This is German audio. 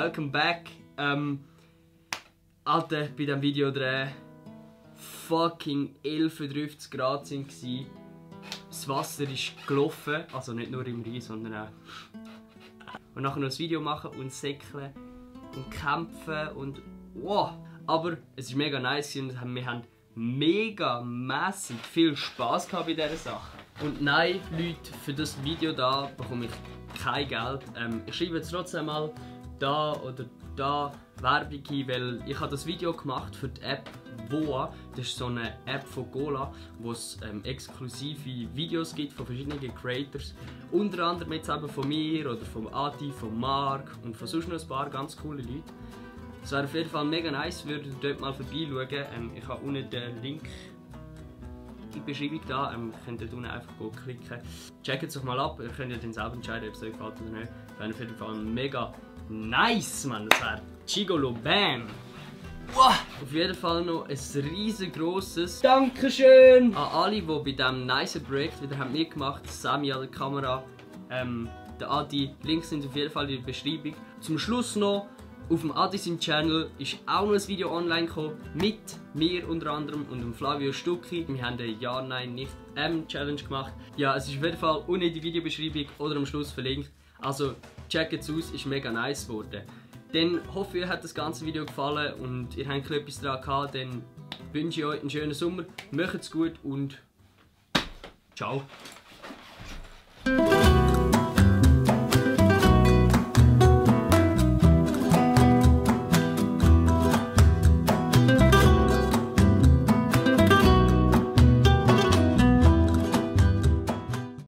welcome back. Alter, bei diesem Video drehen fucking 11,53 Grad sind. Das Wasser ist gelaufen, also nicht nur im Rhein, sondern auch. Und nachher noch ein Video machen und säckeln und kämpfen und wow. Aber es ist mega nice und wir haben mega mässig viel Spass gehabt bei dieser Sache. Und nein, Leute, für das Video da bekomme ich kein Geld. Ich schreibe jetzt trotzdem mal da oder da Werbung ein, weil ich habe das Video gemacht für die App Voa. Das ist so eine App von Gola, wo es exklusive Videos gibt von verschiedenen Creators. Unter anderem jetzt eben von mir oder vom Adi, von Mark und von sonst noch ein paar ganz coole Leute. Es wäre auf jeden Fall mega nice, würdet ihr dort mal vorbeischauen. Ich habe unten den Link in die Beschreibung da. Könnt ihr unten einfach klicken. Checkt es doch mal ab, ihr könnt ja dann selber entscheiden, ob es euch gefällt oder nicht. Das wäre auf jeden Fall mega nice, Mann. Das wäre Gigolo Bam! Wow. Auf jeden Fall noch ein riesengroßes Dankeschön an alle, die bei diesem nice Projekt wieder mitgemacht haben. Sammy an der Kamera, der Adi. Links sind auf jeden Fall in der Beschreibung. Zum Schluss noch, auf dem Adi seinem Channel ist auch noch ein Video online gekommen mit mir unter anderem und dem Flavio Stucki. Wir haben eine Ja, Nein, Nicht Challenge gemacht. Ja, es ist auf jeden Fall unten in die Videobeschreibung oder am Schluss verlinkt. Also checkt es aus, ist mega nice geworden. Dann hoffe ich, euch hat das ganze Video gefallen und ihr habt etwas daran gehabt. Dann wünsche ich euch einen schönen Sommer, macht's gut und ciao.